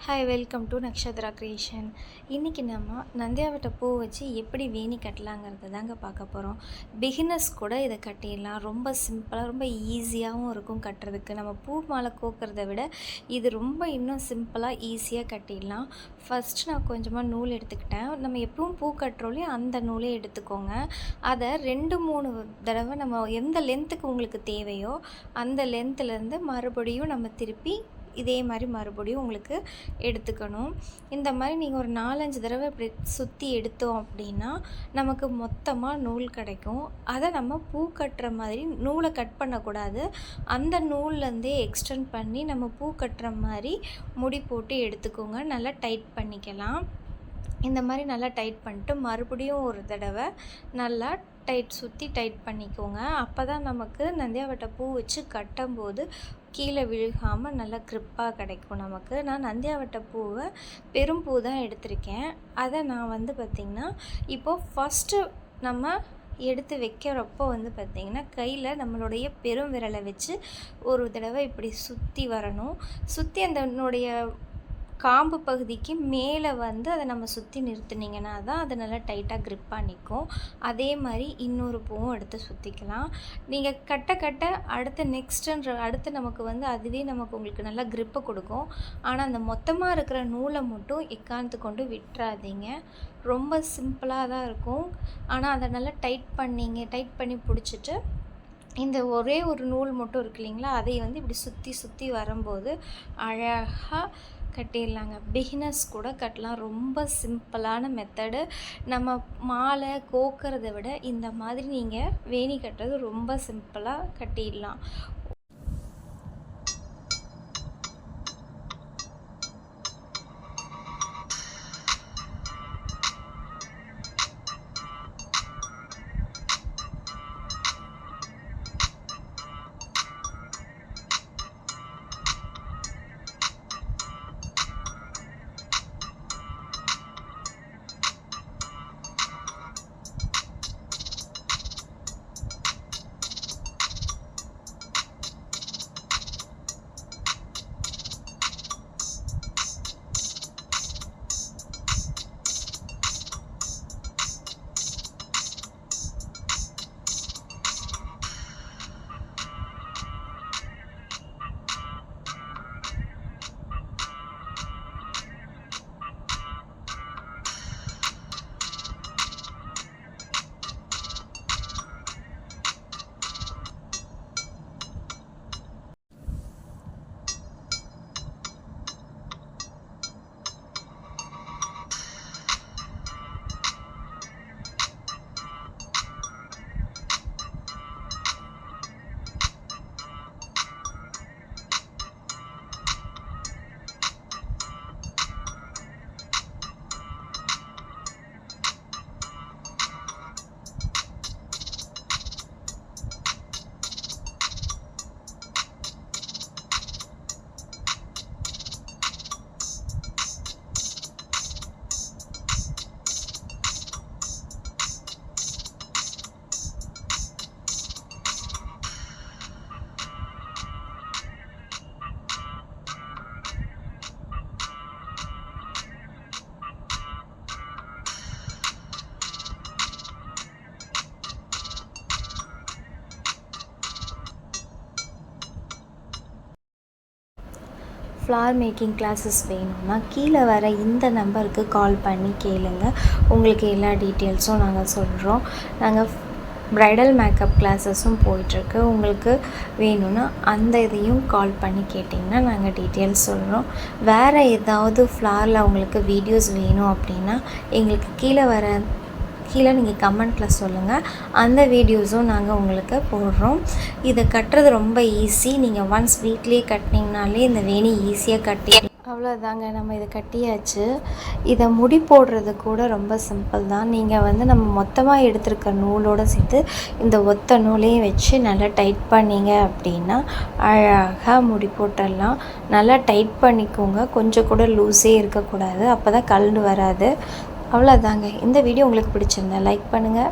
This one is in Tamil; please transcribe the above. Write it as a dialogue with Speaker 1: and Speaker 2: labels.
Speaker 1: Hi, welcome to Nakshatra creation. இன்றைக்கி நம்ம நந்தியாவட்ட பூ வச்சு எப்படி வேணி கட்டலாங்கிறது தாங்க பார்க்க போகிறோம். பிகினர்ஸ் கூட இதை கட்டிடலாம். ரொம்ப சிம்பிளாக, ரொம்ப ஈஸியாகவும் இருக்கும் கட்டுறதுக்கு. நம்ம பூ மாலை கோக்கிறத விட இது ரொம்ப இன்னும் சிம்பிளாக ஈஸியாக கட்டிடலாம். ஃபஸ்ட்டு நான் கொஞ்சமாக நூல் எடுத்துக்கிட்டேன். நம்ம எப்பவும் பூ கட்டுறோலையும் அந்த நூலே எடுத்துக்கோங்க. அதை 2-3 தடவை நம்ம எந்த லென்த்துக்கு உங்களுக்கு தேவையோ அந்த லென்த்துலேருந்து மறுபடியும் நம்ம திருப்பி இதே மாதிரி மறுபடியும் உங்களுக்கு எடுத்துக்கணும். இந்த மாதிரி நீங்கள் ஒரு 4-5 தடவை இப்படி சுற்றி எடுத்தோம் அப்படின்னா நமக்கு மொத்தமாக நூல் கிடைக்கும். அதை நம்ம பூ கட்டுற மாதிரி நூலை கட் பண்ணக்கூடாது. அந்த நூல்லேருந்தே எக்ஸ்டெண்ட் பண்ணி நம்ம பூ கட்டுற மாதிரி முடி போட்டு எடுத்துக்கோங்க. நல்லா டைட் பண்ணிக்கலாம். இந்த மாதிரி நல்லா டைட் பண்ணிட்டு மறுபடியும் ஒரு தடவை நல்லா சுற்றி டைட் பண்ணிக்கோங்க. அப்போ தான் நமக்கு நந்தியாவட்ட பூ வச்சு கட்டும்போது கீழே விழுகாமல் நல்லா க்ரிப்பாக கிடைக்கும் நமக்கு. நான் நந்தியாவட்ட பூவை பெரும்பூ தான் எடுத்திருக்கேன். அதை நான் பார்த்திங்கன்னா இப்போது ஃபஸ்ட்டு நம்ம எடுத்து வைக்கிறப்போ பார்த்திங்கன்னா கையில் நம்மளுடைய பெரும் விரலை வச்சு ஒரு தடவை இப்படி சுற்றி வரணும். சுற்றி அதனுடைய காம்பு பகுதிக்கு மேலே அதை நம்ம சுற்றி நிறுத்துனீங்கன்னா தான் அது நல்லா டைட்டாக க்ரிப்பாக நிற்கும். அதே மாதிரி இன்னொரு பூவும் எடுத்து சுற்றிக்கலாம். நீங்கள் கட்ட அடுத்து நமக்கு அதுவே நமக்கு உங்களுக்கு நல்லா க்ரிப்பை கொடுக்கும். ஆனால் அந்த மொத்தமாக இருக்கிற நூலை மட்டும் எக்காந்து கொண்டு விட்டுறாதீங்க. ரொம்ப சிம்பிளாக தான் இருக்கும். ஆனால் அதை நல்லா டைட் பண்ணி பிடிச்சிட்டு இந்த ஒரே ஒரு நூல் மட்டும் இருக்கு இல்லைங்களா, அதை இப்படி சுற்றி வரும்போது அழகாக கட்டிடலாங்க. பிகினர்ஸ் கூட கட்டலாம். ரொம்ப சிம்பிளான மெத்தடு. நம்ம மாலை கோக்கிறத விட இந்த மாதிரி நீங்கள் வேணி கட்டுறது ரொம்ப சிம்பிளாக கட்டிடலாம். ஃப்ளார் மேக்கிங் கிளாஸஸ் வேணும்னா கீழே வர இந்த நம்பருக்கு கால் பண்ணி கேளுங்க. உங்களுக்கு எல்லா டீட்டெயில்ஸும் நாங்கள் சொல்கிறோம். நாங்கள் ப்ரைடல் மேக்கப் கிளாஸஸும் போயிட்டுருக்கு. உங்களுக்கு வேணும்னா அந்த இதையும் கால் பண்ணி கேட்டிங்கன்னா நாங்கள் டீட்டெயில்ஸ் சொல்கிறோம். வேறு ஏதாவது ஃப்ளாரில் உங்களுக்கு வீடியோஸ் வேணும் அப்படின்னா எங்களுக்கு கீழே நீங்கள் கமெண்ட்டில் சொல்லுங்கள். அந்த வீடியோஸும் நாங்கள் உங்களுக்கு போடுறோம். இதை கட்டுறது ரொம்ப ஈஸி. நீங்கள் ஒன்ஸ் வீட்லேயே கட்டினீங்கனாலே இந்த வேணி ஈஸியாக அவ்வளோதாங்க. நம்ம இதை கட்டியாச்சு. இதை முடி போடுறது கூட ரொம்ப சிம்பிள் தான். நீங்கள் நம்ம மொத்தமாக எடுத்துருக்க நூலோடு சேர்த்து இந்த ஒத்த நூலையும் வச்சு நல்லா டைட் பண்ணிங்க அப்படின்னா அழகாக முடி போட்டுடலாம். நல்லா டைட் பண்ணிக்கோங்க. கொஞ்சம் கூட லூஸே இருக்கக்கூடாது. அப்போ தான் கலண்டு வராது. அவ்வளோதாங்க. இந்த வீடியோ உங்களுக்கு பிடிச்சிருந்தா லைக் பண்ணுங்கள்.